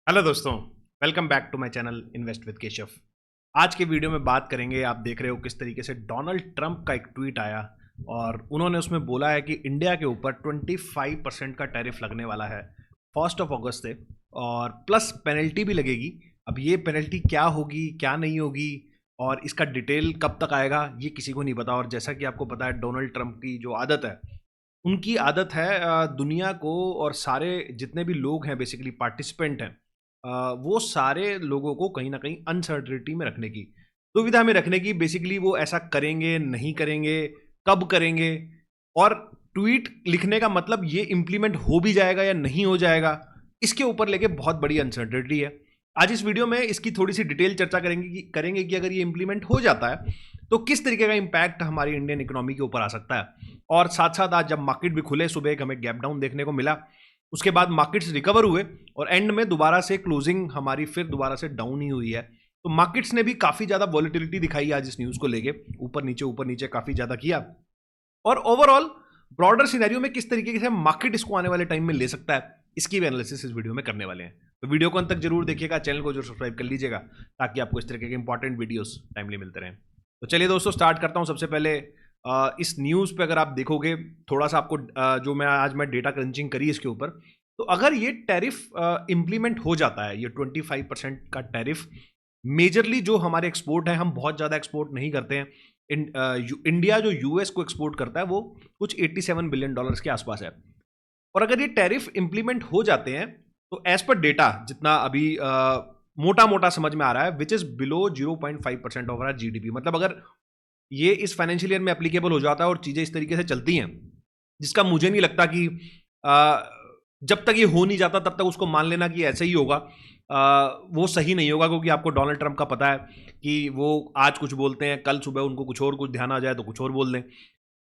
Hello दोस्तों, welcome back to my channel invest with Keshav. आज के वीडियो में बात करेंगे, आप देख रहे हो किस तरीके से डोनाल्ड ट्रंप का एक ट्वीट आया और उन्होंने उसमें बोला है कि इंडिया के ऊपर 25% का टैरिफ लगने वाला है 1 अगस्त से, और प्लस पेनल्टी भी लगेगी। अब ये पेनल्टी क्या होगी क्या नहीं होगी और इसका डिटेल कब तक आएगा ये किसी को नहीं पता। और जैसा कि आपको पता है, डोनाल्ड ट्रंप की जो आदत है, उनकी आदत है दुनिया को और सारे जितने भी लोग हैं, बेसिकली पार्टिसिपेंट हैं, वो सारे लोगों को कहीं ना कहीं अनसर्टिनिटी में रखने की, दुविधा में रखने की। बेसिकली वो ऐसा करेंगे नहीं करेंगे, कब करेंगे, और ट्वीट लिखने का मतलब ये इम्प्लीमेंट हो भी जाएगा या नहीं हो जाएगा, इसके ऊपर लेके बहुत बड़ी अनसर्टिनिटी है। आज इस वीडियो में इसकी थोड़ी सी डिटेल चर्चा करेंगे कि अगर ये इम्प्लीमेंट हो जाता है तो किस तरीके का इम्पैक्ट हमारी इंडियन इकोनॉमी के ऊपर आ सकता है। और साथ साथ आज जब मार्केट भी खुले, सुबह एक हमें गैप डाउन देखने को मिला, उसके बाद मार्केट्स रिकवर हुए और एंड में दोबारा से क्लोजिंग हमारी फिर दोबारा से डाउन ही हुई है। तो मार्केट्स ने भी काफी ज्यादा वॉलेटिलिटी दिखाई आज इस न्यूज को लेके, ऊपर नीचे काफी ज्यादा किया। और ओवरऑल ब्रॉडर सिनेरियो में किस तरीके से मार्केट इसको आने वाले टाइम में ले सकता है, इसकी भी एनालिसिस इस वीडियो में करने वाले हैं। तो वीडियो को अंत तक जरूर देखिएगा, चैनल को जरूर सब्सक्राइब कर लीजिएगा ताकि आपको इस तरीके के इंपॉर्टेंट वीडियोस टाइमली मिलते रहें। तो चलिए दोस्तों, स्टार्ट करता हूं। सबसे पहले इस न्यूज़ पे अगर आप देखोगे, थोड़ा सा आपको जो मैं डेटा क्रंचिंग करी इसके ऊपर, तो अगर ये टैरिफ इम्प्लीमेंट हो जाता है, ये 25% का टैरिफ, मेजरली जो हमारे एक्सपोर्ट है, हम बहुत ज़्यादा एक्सपोर्ट नहीं करते हैं। इंडिया जो यूएस को एक्सपोर्ट करता है वो कुछ $87 बिलियन के आसपास है। और अगर ये टैरिफ इंप्लीमेंट हो जाते हैं तो एज पर डेटा जितना अभी मोटा मोटा समझ में आ रहा है, which is below 0.5% of our GDP. मतलब अगर ये इस फाइनेंशियल ईयर में एप्लीकेबल हो जाता है और चीजें इस तरीके से चलती हैं, जिसका मुझे नहीं लगता कि जब तक ये हो नहीं जाता तब तक उसको मान लेना कि ऐसे ही होगा, वो सही नहीं होगा। क्योंकि आपको डोनाल्ड ट्रंप का पता है कि वो आज कुछ बोलते हैं, कल सुबह उनको कुछ ध्यान आ जाए तो कुछ और बोल दें,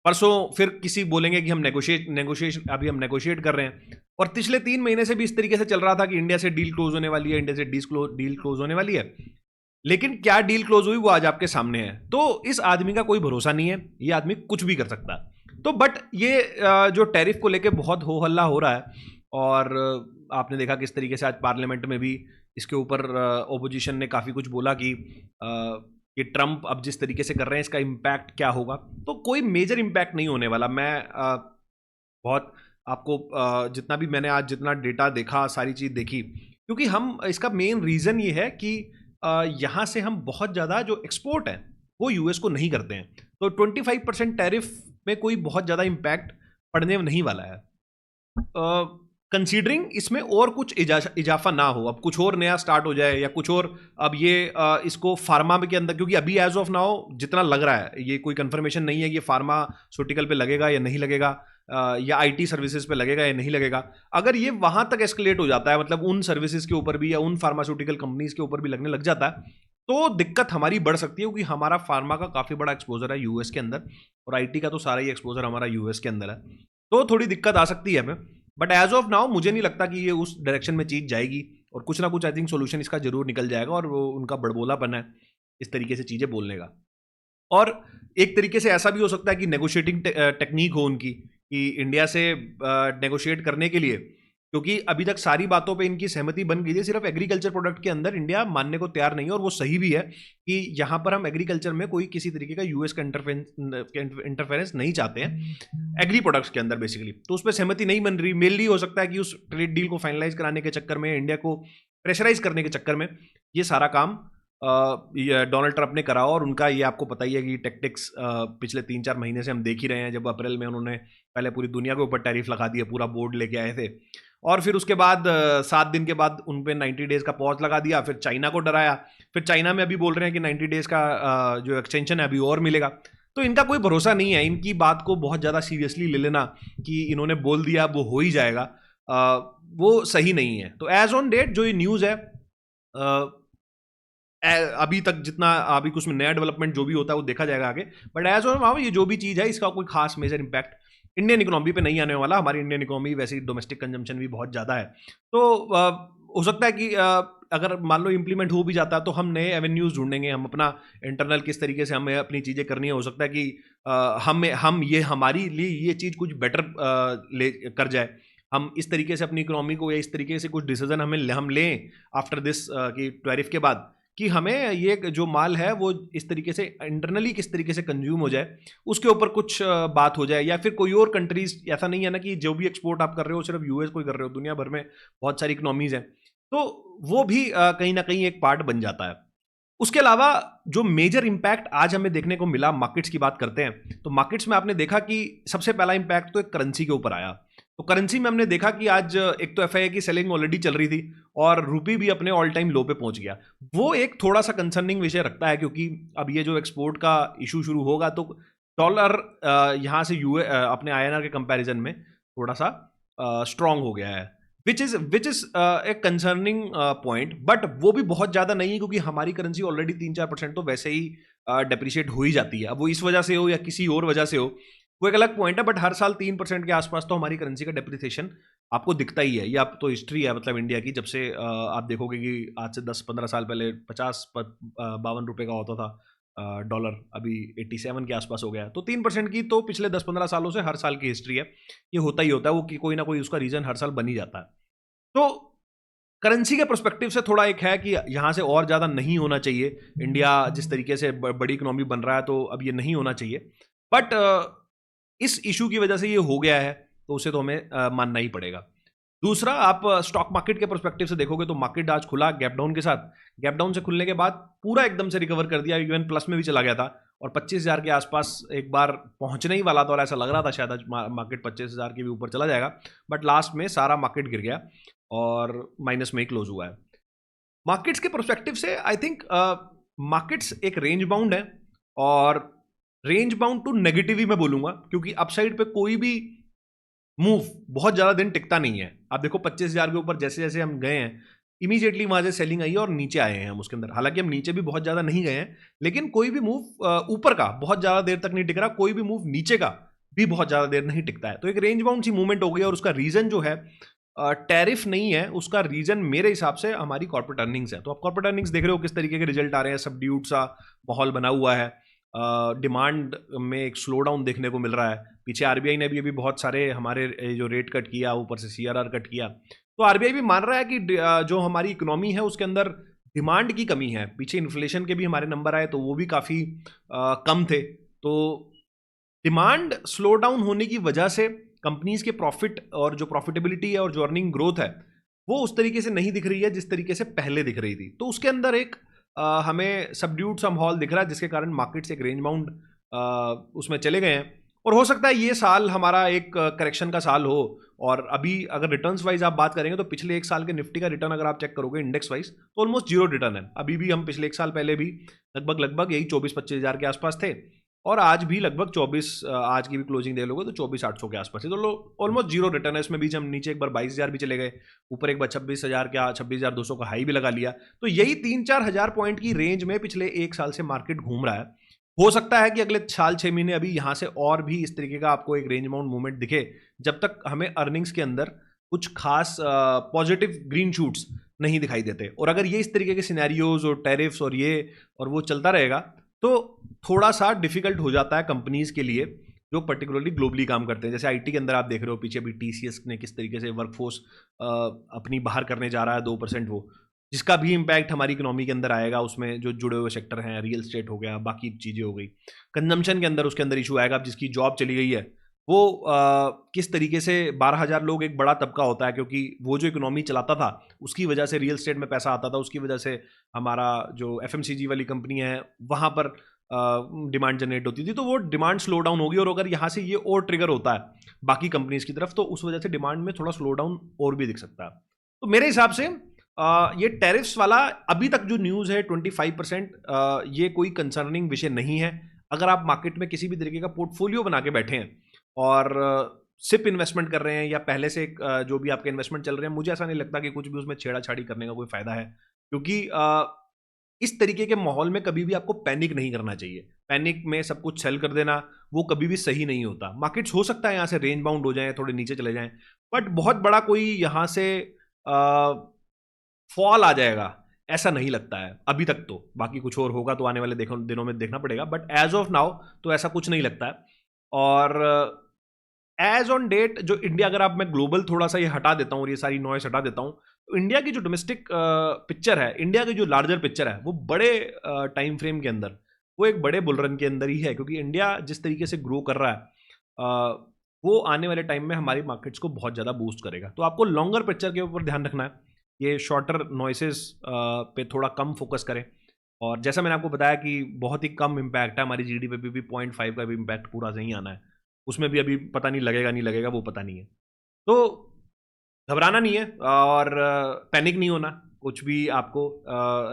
परसों फिर किसी बोलेंगे कि हम नेगोशिएट कर रहे हैं। और पिछले 3 महीने से भी इस तरीके से चल रहा था कि इंडिया से डील क्लोज होने वाली है, इंडिया से डील क्लोज होने वाली है, लेकिन क्या डील क्लोज हुई वो आज आपके सामने है। तो इस आदमी का कोई भरोसा नहीं है, ये आदमी कुछ भी कर सकता है। तो बट ये जो टैरिफ को लेके बहुत हो हल्ला हो रहा है, और आपने देखा किस तरीके से आज पार्लियामेंट में भी इसके ऊपर ओपोजिशन ने काफ़ी कुछ बोला कि ये ट्रंप अब जिस तरीके से कर रहे हैं इसका इम्पैक्ट क्या होगा। तो कोई मेजर इम्पैक्ट नहीं होने वाला। मैं बहुत आपको जितना भी मैंने आज जितना डेटा देखा, सारी चीज़ देखी, क्योंकि हम इसका मेन रीज़न ये है कि यहाँ से हम बहुत ज़्यादा जो एक्सपोर्ट है वो यूएस को नहीं करते हैं। तो 25% टैरिफ में कोई बहुत ज़्यादा इम्पैक्ट पड़ने नहीं वाला है, कंसीडरिंग इसमें और कुछ इजाफा ना हो, अब कुछ और नया स्टार्ट हो जाए या कुछ और। अब ये इसको फार्मा के अंदर, क्योंकि अभी एज ऑफ नाउ जितना लग रहा है, ये कोई कंफर्मेशन नहीं है कि फार्मास्यूटिकल पे लगेगा या नहीं लगेगा, या आईटी सर्विसेज पे लगेगा या नहीं लगेगा। अगर ये वहां तक एस्केलेट हो जाता है, मतलब उन सर्विसेज के ऊपर भी या उन फार्मास्यूटिकल कंपनीज के ऊपर भी लगने लग जाता है, तो दिक्कत हमारी बढ़ सकती है। क्योंकि हमारा फार्मा का काफी बड़ा एक्सपोजर है यूएस के अंदर, और आईटी का तो सारा ही एक्सपोजर हमारा यूएस के अंदर है। तो थोड़ी दिक्कत आ सकती है हमें, बट एज ऑफ नाउ मुझे नहीं लगता कि ये उस डायरेक्शन में चीज जाएगी, और कुछ ना कुछ आई थिंक सोल्यूशन इसका जरूर निकल जाएगा। और वो उनका बड़बोलापन है इस तरीके से चीजें बोलने का। और एक तरीके से ऐसा भी हो सकता है कि नेगोशिएटिंग टेक्निक हो उनकी, कि इंडिया से नेगोशिएट करने के लिए, क्योंकि अभी तक सारी बातों पे इनकी सहमति बन गई है, सिर्फ एग्रीकल्चर प्रोडक्ट के अंदर इंडिया मानने को तैयार नहीं है। और वो सही भी है कि यहाँ पर हम एग्रीकल्चर में कोई किसी तरीके का यूएस का इंटरफेरेंस नहीं चाहते हैं एग्री प्रोडक्ट्स के अंदर बेसिकली। तो उस पर सहमति नहीं बन रही। मेनली हो सकता है कि उस ट्रेड डील को फाइनलाइज कराने के चक्कर में, इंडिया को प्रेशराइज करने के चक्कर में, ये सारा काम डोनाल्ड ट्रंप ने करा। और उनका ये आपको पता ही है कि टैक्टिक्स पिछले 3-4 महीने से हम देख ही रहे हैं। जब अप्रैल में उन्होंने पहले पूरी दुनिया के ऊपर टैरिफ लगा दिया, पूरा बोर्ड लेके आए थे, और फिर उसके बाद 7 दिन के बाद उन पे 90 डेज का पॉज लगा दिया, फिर चाइना को डराया, फिर चाइना में अभी बोल रहे हैं कि 90 डेज का जो एक्सटेंशन है अभी और मिलेगा। तो इनका कोई भरोसा नहीं है, इनकी बात को बहुत ज़्यादा सीरियसली ले लेना कि इन्होंने बोल दिया वो हो ही जाएगा, वो सही नहीं है। तो एज ऑन डेट जो ये न्यूज़ है, अभी तक जितना अभी कुछ में नया डेवलपमेंट जो भी होता है वो देखा जाएगा आगे, बट एज ऑन नाउ ये जो भी चीज़ है इसका कोई खास मेजर इंपैक्ट इंडियन इकोनॉमी पे नहीं आने वाला। हमारी इंडियन इकोनॉमी वैसे ही डोमेस्टिक कंजम्पशन भी बहुत ज़्यादा है। तो हो सकता है कि अगर मान लो इम्प्लीमेंट हो भी जाता है तो हम नए एवेन्यूज़ ढूंढेंगे, हम अपना इंटरनल किस तरीके से हमें अपनी चीज़ें करनी है। हो सकता है कि हम ये हमारी लिए ये चीज़ कुछ बेटर ले कर जाए। हम इस तरीके से अपनी इकोनॉमी को या इस तरीके से कुछ डिसीजन हम लें आफ्टर दिस कि टैरिफ के बाद, कि हमें ये जो माल है वो इस तरीके से इंटरनली किस तरीके से कंज्यूम हो जाए, उसके ऊपर कुछ बात हो जाए। या फिर कोई और कंट्रीज, ऐसा नहीं है ना कि जो भी एक्सपोर्ट आप कर रहे हो सिर्फ यूएस को ही कर रहे हो, दुनिया भर में बहुत सारी इकोनॉमीज हैं, तो वो भी कहीं ना कहीं एक पार्ट बन जाता है। उसके अलावा जो मेजर इंपैक्ट आज हमें देखने को मिला, मार्केट्स की बात करते हैं तो मार्केट्स में आपने देखा कि सबसे पहला इंपैक्ट तो एक करेंसी के ऊपर आया। तो करेंसी में हमने देखा कि आज एक तो एफआईआई की सेलिंग ऑलरेडी चल रही थी और रुपी भी अपने ऑल टाइम लो पे पहुंच गया। वो एक थोड़ा सा कंसर्निंग विषय रखता है, क्योंकि अब ये जो एक्सपोर्ट का इशू शुरू होगा तो डॉलर यहाँ से अपने आईएनआर के कंपैरिजन में थोड़ा सा स्ट्रांग हो गया है, which is a concerning point. But वो भी बहुत ज्यादा नहीं है, क्योंकि हमारी करेंसी ऑलरेडी 3-4% तो वैसे ही डेप्रिशिएट हो ही जाती है। अब वो इस वजह से हो या किसी और वजह से हो, वो एक अलग पॉइंट है। बट हर साल 3% के आसपास तो हमारी करेंसी का डेप्रिसिएशन आपको दिखता ही है। ये आप तो हिस्ट्री है मतलब इंडिया की, जब से आप देखोगे कि आज से 10-15 साल पहले 52 रुपए का होता था डॉलर, अभी 87 के आसपास हो गया। तो 3% की तो पिछले 10-15 सालों से हर साल की हिस्ट्री है, ये होता ही होता है। वो कोई ना कोई उसका रीजन हर साल बन ही जाता है। तो करेंसी के पर्सपेक्टिव से थोड़ा एक है कि यहाँ से और ज़्यादा नहीं होना चाहिए। इंडिया जिस तरीके से बड़ी इकोनॉमी बन रहा है तो अब ये नहीं होना चाहिए। बट इस इशू की वजह से ये हो गया है, तो उसे तो हमें मानना ही पड़ेगा। दूसरा, आप स्टॉक मार्केट के पर्सपेक्टिव से देखोगे तो मार्केट आज खुला गैप डाउन के साथ। गैप डाउन से खुलने के बाद पूरा एकदम से रिकवर कर दिया, इवन प्लस में भी चला गया था और 25,000 के आसपास एक बार पहुंचने ही वाला था और ऐसा लग रहा था शायद आज मार्केट 25,000 के भी ऊपर चला जाएगा। बट लास्ट में सारा मार्केट गिर गया और माइनस में ही क्लोज हुआ है। मार्केट्स के पर्सपेक्टिव से आई थिंक मार्केट्स एक रेंज बाउंड है, और रेंज बाउंड टू नेगेटिव ही मैं बोलूंगा, क्योंकि अपसाइड पे कोई भी मूव बहुत ज्यादा दिन टिकता नहीं है। आप देखो 25,000 के ऊपर जैसे जैसे हम गए हैं, इमीडिएटली वहां से सेलिंग आई और नीचे आए हैं हम उसके अंदर। हालांकि हम नीचे भी बहुत ज्यादा नहीं गए हैं, लेकिन कोई भी मूव ऊपर का बहुत ज्यादा देर तक नहीं टिक रहा, कोई भी मूव नीचे का भी बहुत ज्यादा देर नहीं टिकता है। तो एक रेंज बाउंड सी मूवमेंट हो गई, और उसका रीजन जो है टैरिफ नहीं है, उसका रीजन मेरे हिसाब से हमारी कॉर्पोरेट अर्निंग्स है। तो आप कॉर्पोरेट अर्निंग्स देख रहे हो किस तरीके के रिजल्ट आ रहे हैं, सबड्यूड सा माहौल बना हुआ है, डिमांड में एक स्लो डाउन देखने को मिल रहा है। पीछे आरबीआई ने भी अभी बहुत सारे हमारे जो रेट कट किया, ऊपर से सीआरआर कट किया, तो आरबीआई भी मान रहा है कि जो हमारी इकोनॉमी है उसके अंदर डिमांड की कमी है। पीछे इन्फ्लेशन के भी हमारे नंबर आए तो वो भी काफ़ी कम थे। तो डिमांड स्लो डाउन होने की वजह से कंपनीज के प्रॉफिट और जो प्रॉफिटेबिलिटी है और जो अर्निंग ग्रोथ है वो उस तरीके से नहीं दिख रही है जिस तरीके से पहले दिख रही थी। तो उसके अंदर एक हमें सबड्यूड सा माहौल दिख रहा है, जिसके कारण मार्केट्स एक रेंज बाउंड उसमें चले गए हैं। और हो सकता है ये साल हमारा एक करेक्शन का साल हो। और अभी अगर रिटर्न्स वाइज आप बात करेंगे तो पिछले एक साल के निफ्टी का रिटर्न अगर आप चेक करोगे इंडेक्स वाइज तो ऑलमोस्ट जीरो रिटर्न है। अभी भी हम पिछले एक साल पहले भी लगभग यही 24-25 हज़ार के आसपास थे, और आज भी लगभग 24, आज की भी क्लोजिंग दे लोगे तो 24,800 के आसपास है। तो ऑलमोस्ट जीरो रिटर्न है। इसमें बीच हम नीचे एक बार 22,000 भी चले गए, ऊपर एक बार 26,000 का 26,200 का हाई भी लगा लिया। तो यही 3-4 हज़ार पॉइंट की रेंज में पिछले एक साल से मार्केट घूम रहा है। हो सकता है कि अगले साल 6 महीने अभी यहाँ से और भी इस तरीके का आपको एक रेंज बाउंड मूवमेंट दिखे, जब तक हमें अर्निंग्स के अंदर कुछ खास पॉजिटिव ग्रीन शूट्स नहीं दिखाई देते। और अगर ये इस तरीके के सिनेरियोज और टैरिफ्स और ये और वो चलता रहेगा तो थोड़ा सा डिफिकल्ट हो जाता है कंपनीज के लिए जो पर्टिकुलरली ग्लोबली काम करते हैं। जैसे आईटी के अंदर आप देख रहे हो पीछे भी टीसीएस ने किस तरीके से वर्कफोर्स अपनी बाहर करने जा रहा है 2%, वो जिसका भी इम्पैक्ट हमारी इकोनॉमी के अंदर आएगा। उसमें जो जुड़े हुए सेक्टर हैं, रियल स्टेट हो गया, बाकी चीज़ें हो गई, कंजम्पशन के अंदर उसके अंदर इशू आएगा। अब जिसकी जॉब चली गई है वो किस तरीके से 12,000 लोग एक बड़ा तबका होता है, क्योंकि वो जो इकोनॉमी चलाता था उसकी वजह से रियल स्टेट में पैसा आता था, उसकी वजह से हमारा जो एफएमसीजी वाली कंपनी है वहाँ पर डिमांड जनरेट होती थी। तो वो डिमांड स्लो डाउन होगी, और अगर यहाँ से ये और ट्रिगर होता है बाकी कंपनीज की तरफ तो उस वजह से डिमांड में थोड़ा स्लो डाउन और भी दिख सकता है। तो मेरे हिसाब से ये टैरिफ्स वाला अभी तक जो न्यूज़ है 25%, ये कोई कंसर्निंग विषय नहीं है। अगर आप मार्केट में किसी भी तरीके का पोर्टफोलियो बना के बैठे हैं और सिप इन्वेस्टमेंट कर रहे हैं या पहले से जो भी आपके इन्वेस्टमेंट चल रहे हैं, मुझे ऐसा नहीं लगता कि कुछ भी उसमें छेड़ाछाड़ी करने का कोई फायदा है, क्योंकि इस तरीके के माहौल में कभी भी आपको पैनिक नहीं करना चाहिए। पैनिक में सब कुछ सेल कर देना वो कभी भी सही नहीं होता। मार्केट्स हो सकता है यहाँ से रेंज बाउंड हो जाए, थोड़े नीचे चले जाएं, बट बहुत बड़ा कोई यहाँ से फॉल आ जाएगा ऐसा नहीं लगता है अभी तक। तो बाकी कुछ और होगा तो आने वाले दिनों में देखना पड़ेगा, बट एज ऑफ नाउ तो ऐसा कुछ नहीं लगता है। और एज ऑन डेट जो इंडिया, अगर आप, मैं ग्लोबल थोड़ा सा ये हटा देता हूँ और ये सारी नॉइस हटा देता हूँ, तो इंडिया की जो डोमेस्टिक पिक्चर है, इंडिया की जो लार्जर पिक्चर है, वो बड़े टाइम फ्रेम के अंदर, वो एक बड़े बुल रन के अंदर ही है, क्योंकि इंडिया जिस तरीके से ग्रो कर रहा है वो आने वाले टाइम में हमारी मार्केट्स को बहुत ज़्यादा बूस्ट करेगा। तो आपको लॉन्गर पिक्चर के ऊपर ध्यान रखना है, ये शॉर्टर नॉइसेस पे थोड़ा कम फोकस करें। और जैसा मैंने आपको बताया कि बहुत ही कम इम्पैक्ट है, हमारी जीडीपी पे भी 0.5 का भी इम्पैक्ट पूरा नहीं आना है, उसमें भी अभी पता नहीं लगेगा नहीं लगेगा, वो पता नहीं है। तो घबराना नहीं है और पैनिक नहीं होना, कुछ भी आपको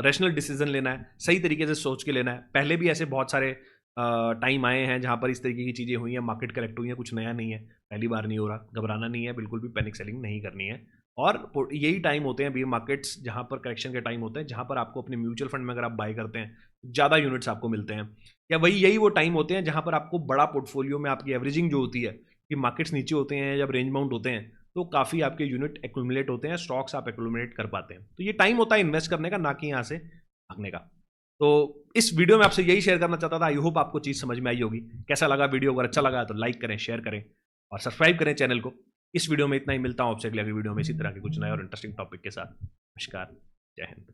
रैशनल डिसीजन लेना है, सही तरीके से सोच के लेना है। पहले भी ऐसे बहुत सारे टाइम आए हैं जहाँ पर इस तरीके की चीज़ें हुई हैं, मार्केट करेक्ट हुई है, कुछ नया नहीं है, पहली बार नहीं हो रहा। घबराना नहीं है, बिल्कुल भी पैनिक सेलिंग नहीं करनी है। और यही टाइम होते हैं, बी मार्केट्स जहाँ पर करेक्शन के टाइम होते हैं, जहाँ पर आपको अपने म्यूचुअल फंड में अगर आप बाय करते हैं ज़्यादा यूनिट्स आपको मिलते हैं, या यही वो टाइम होते हैं जहाँ पर आपको बड़ा पोर्टफोलियो में आपकी एवरेजिंग जो होती है, कि मार्केट्स नीचे होते हैं, जब रेंज बाउंड होते हैं, तो काफ़ी आपके यूनिट एक्यूमुलेट होते हैं, स्टॉक्स आप एक्यूमुलेट कर पाते हैं। तो ये टाइम होता है इन्वेस्ट करने का, ना कि यहाँ से भागने का। तो इस वीडियो में आपसे यही शेयर करना चाहता था। आई होप आपको चीज़ समझ में आई होगी। कैसा लगा वीडियो? अगर अच्छा लगा तो लाइक करें, शेयर करें और सब्सक्राइब करें चैनल को। इस वीडियो में इतना ही, मिलता हूँ आपसे अगले वीडियो में इसी तरह के कुछ नए और इंटरेस्टिंग टॉपिक के साथ। नमस्कार, जय हिंद।